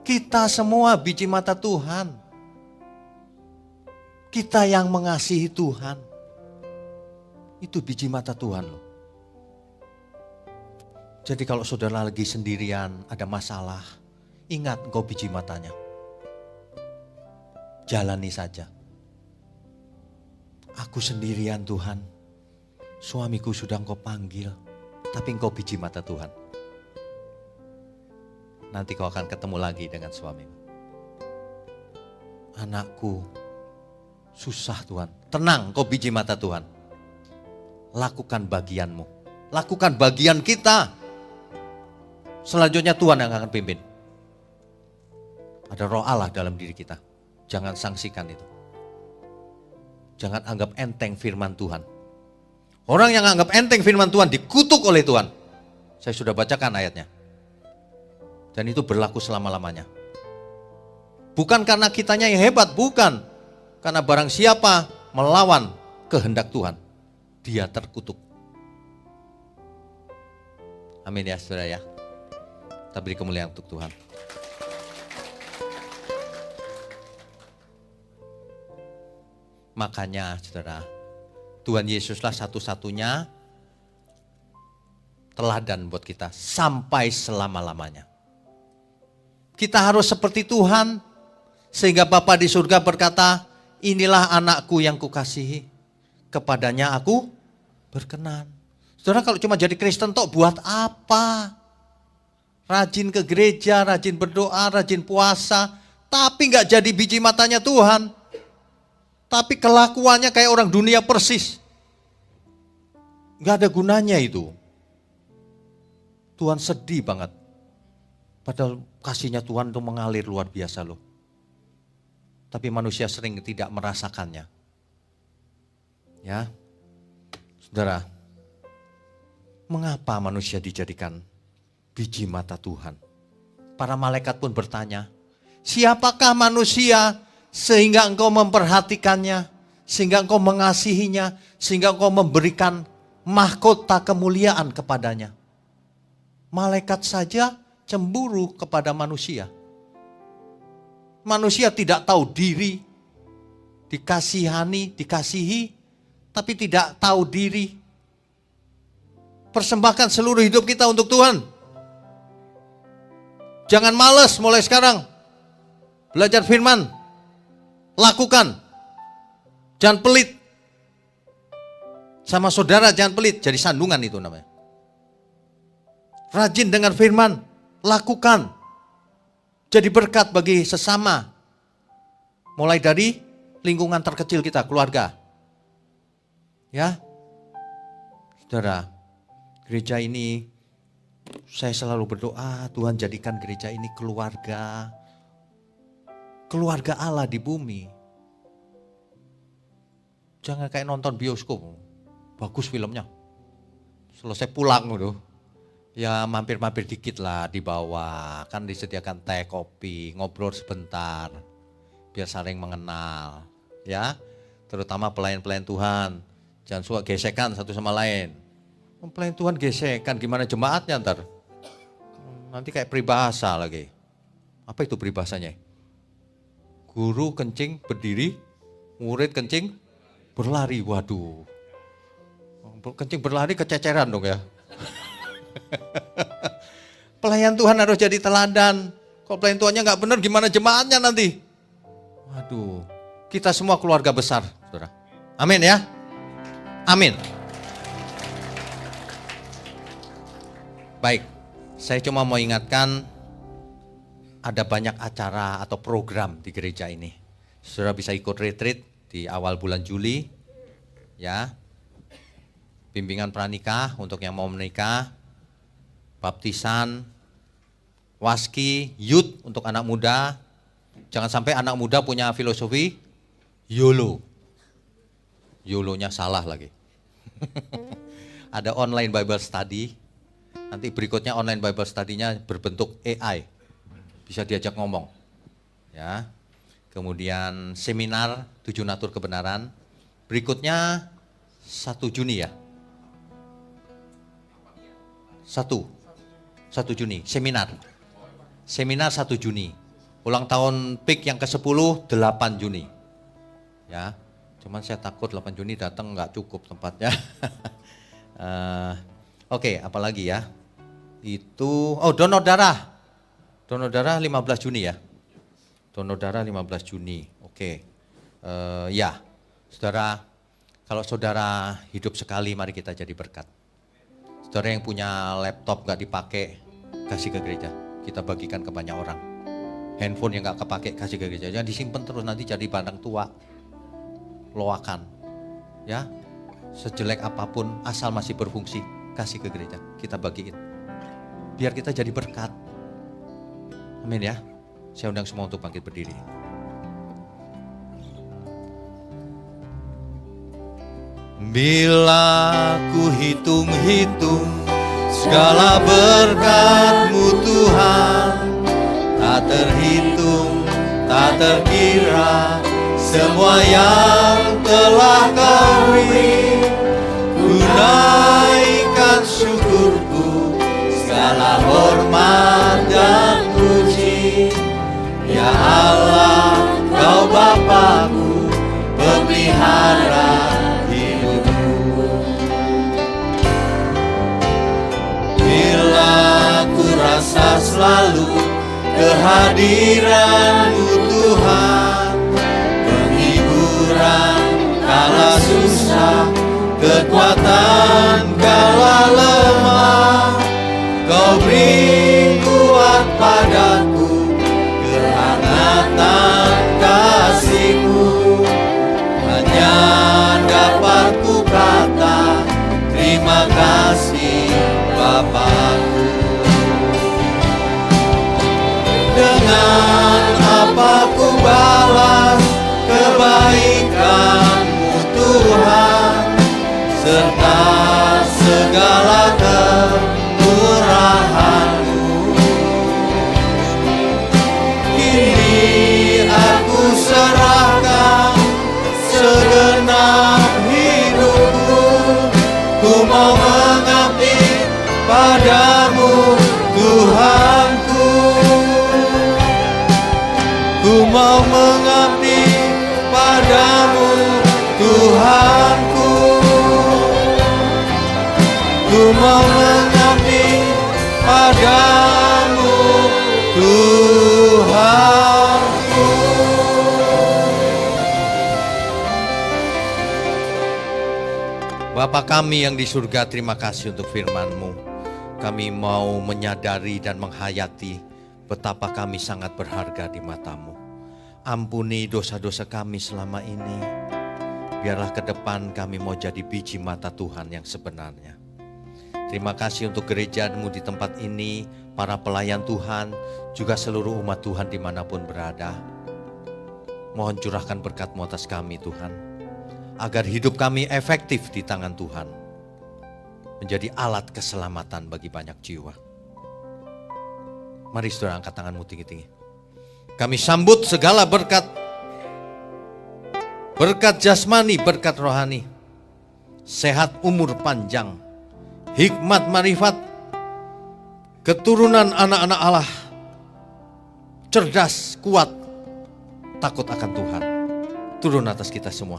Kita semua biji mata Tuhan. Kita yang mengasihi Tuhan. Itu biji mata Tuhan loh. Jadi kalau saudara lagi sendirian, ada masalah, ingat engkau biji matanya. jalani saja. Aku sendirian Tuhan, suamiku sudah Engkau panggil, tapi Engkau biji mata Tuhan. Nanti kau akan ketemu lagi dengan suamimu. Anakku, susah Tuhan. Tenang, Engkau biji mata Tuhan. Lakukan bagianmu. Lakukan bagian kita. Selanjutnya Tuhan yang akan pimpin. Ada roh Allah dalam diri kita. Jangan sangsikan itu. Jangan anggap enteng firman Tuhan. Orang yang anggap enteng firman Tuhan dikutuk oleh Tuhan. Saya sudah bacakan ayatnya. Dan itu berlaku selama-lamanya. Bukan karena kitanya yang hebat, bukan. Karena barang siapa melawan kehendak Tuhan, dia terkutuk. Amin ya saudara ya. Kita beri kemuliaan untuk Tuhan. Makanya saudara, Tuhan Yesuslah satu-satunya teladan buat kita sampai selama-lamanya. Kita harus seperti Tuhan, sehingga Bapa di surga berkata, inilah anakku yang kukasihi, kepadanya aku berkenan. Saudara, kalau cuma jadi Kristen tok buat apa? Rajin ke gereja, rajin berdoa, rajin puasa, tapi gak jadi biji matanya Tuhan. Tapi kelakuannya kayak orang dunia persis. Gak ada gunanya itu. Tuhan sedih banget. Padahal kasihnya Tuhan itu mengalir luar biasa loh. Tapi manusia sering tidak merasakannya. Ya, saudara, mengapa manusia dijadikan biji mata Tuhan? Para malaikat pun bertanya, siapakah manusia sehingga engkau memperhatikannya, sehingga engkau mengasihinya, sehingga engkau memberikan mahkota kemuliaan kepadanya? Malaikat saja cemburu kepada manusia. Manusia tidak tahu diri, dikasihani, dikasihi, tapi tidak tahu diri. Persembahkan seluruh hidup kita untuk Tuhan. Jangan malas mulai sekarang. Belajar firman. Lakukan. Jangan pelit. Sama saudara jangan pelit, jadi sandungan itu namanya. Rajin dengan firman. Lakukan. Jadi berkat bagi sesama. Mulai dari lingkungan terkecil kita, keluarga. Ya. Saudara, gereja ini saya selalu berdoa, Tuhan jadikan gereja ini keluarga. Keluarga Allah di bumi. Jangan kayak nonton bioskop. Bagus filmnya. Selesai pulang gitu. Ya mampir-mampir dikit lah di bawah, kan disediakan teh, kopi, ngobrol sebentar, biar saling mengenal, ya. Terutama pelayan-pelayan Tuhan, jangan suka gesekan satu sama lain. Pelayan Tuhan gesekan, gimana jemaatnya ntar? Nanti kayak peribahasa lagi. Apa itu peribahasanya? Guru kencing berdiri, murid kencing berlari, waduh. Kencing berlari kececeran dong ya. Pelayan Tuhan harus jadi teladan. Kalau pelayan Tuhannya nggak benar, gimana jemaatnya nanti? Waduh, kita semua keluarga besar, saudara. Amin ya, amin. Baik, saya cuma mau ingatkan, ada banyak acara atau program di gereja ini. Saudara bisa ikut retreat di awal bulan Juli, ya. Bimbingan pranikah untuk yang mau menikah. Baptisan, waski, youth untuk anak muda. Jangan sampai anak muda punya filosofi YOLO. YOLO-nya salah lagi. Ada online Bible study. Nanti berikutnya online Bible study-nya berbentuk AI. Bisa diajak ngomong. Ya. Kemudian seminar 7 natur kebenaran. Berikutnya 1 Juni ya. 1 Juni, seminar 1 Juni, ulang tahun PIK yang ke-10, 8 Juni. Ya, cuman saya takut 8 Juni datang nggak cukup tempatnya. Oke, apalagi ya, itu, donor darah 15 Juni ya, donor darah 15 Juni, Oke. Ya, saudara, kalau saudara hidup sekali, mari kita jadi berkat. Saudara yang punya laptop gak dipakai, kasih ke gereja. Kita bagikan ke banyak orang. Handphone yang gak kepake, kasih ke gereja. Jangan disimpan terus, nanti jadi barang tua. Loakan. Ya, sejelek apapun, asal masih berfungsi, kasih ke gereja. Kita bagiin. Biar kita jadi berkat. Amin ya. Saya undang semua untuk bangkit berdiri. Bila ku hitung-hitung segala berkat-Mu Tuhan, tak terhitung, tak terkira semua yang telah Kau beri. Ku naikkan syukurku, segala hormat dan puji. Ya Allah, Kau Bapakku, pemelihara hidupku. Bila ku rasa selalu kehadiran-Mu Tuhan, penghiburan kala susah, kekuatan kala lemah, Kau beri kuat padaku, kehangatan kasih-Mu. Hanya dapat ku kata, terima kasih Bapakku. Dengan apa ku balas kebaikan-Mu Tuhan, serta segala kemurahan-Mu. Kini aku serahkan segenap hidupku, ku mau mengabdi padamu Tuhanku. Ku mau mengabdi padamu Tuhanku. Ku mau mengabdi padamu Tuhanku. Bapa kami yang di surga, terima kasih untuk firman-Mu. Kami mau menyadari dan menghayati betapa kami sangat berharga di mata-Mu. Ampuni dosa-dosa kami selama ini. Biarlah ke depan kami mau jadi biji mata Tuhan yang sebenarnya. Terima kasih untuk gereja-Mu di tempat ini, para pelayan Tuhan, juga seluruh umat Tuhan dimanapun berada. Mohon curahkan berkat-Mu atas kami Tuhan, agar hidup kami efektif di tangan Tuhan, menjadi alat keselamatan bagi banyak jiwa. Mari saudara angkat tanganmu tinggi-tinggi. Kami sambut segala berkat, berkat jasmani, berkat rohani, sehat umur panjang, hikmat marifat, keturunan anak-anak Allah, cerdas, kuat, takut akan Tuhan, turun atas kita semua.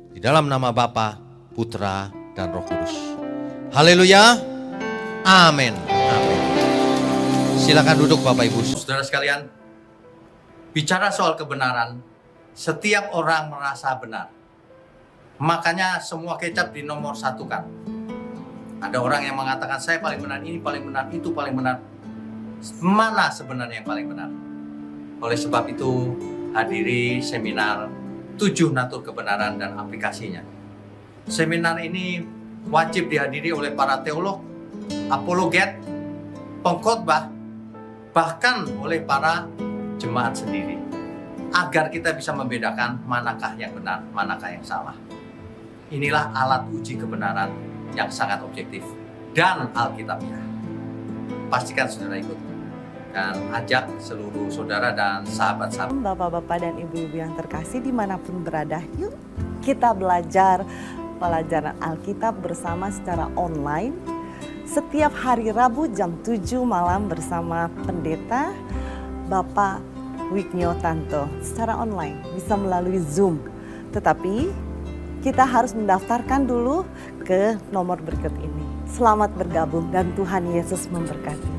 Di dalam nama Bapa, Putra, dan Roh Kudus. Haleluya. Amin. Amin. Silakan duduk Bapak Ibu. Saudara sekalian, bicara soal kebenaran, setiap orang merasa benar. Makanya semua kecap dinomor satukan. Ada orang yang mengatakan saya paling benar, ini paling benar, itu paling benar. Mana sebenarnya yang paling benar? Oleh sebab itu, hadiri seminar 7 natur kebenaran dan aplikasinya. Seminar ini wajib dihadiri oleh para teolog, apologet, pengkhotbah, bahkan oleh para jemaat sendiri, agar kita bisa membedakan manakah yang benar, manakah yang salah. Inilah alat uji kebenaran yang sangat objektif dan Alkitabiah. Pastikan saudara ikut dan ajak seluruh saudara dan sahabat-sahabat. Bapak-bapak dan ibu-ibu yang terkasih dimanapun berada, yuk kita belajar pelajaran Alkitab bersama secara online setiap hari Rabu jam 7 malam bersama pendeta Bapak Wignyo Tanto secara online, bisa melalui Zoom. Tetapi kita harus mendaftarkan dulu ke nomor berikut ini. Selamat bergabung dan Tuhan Yesus memberkati.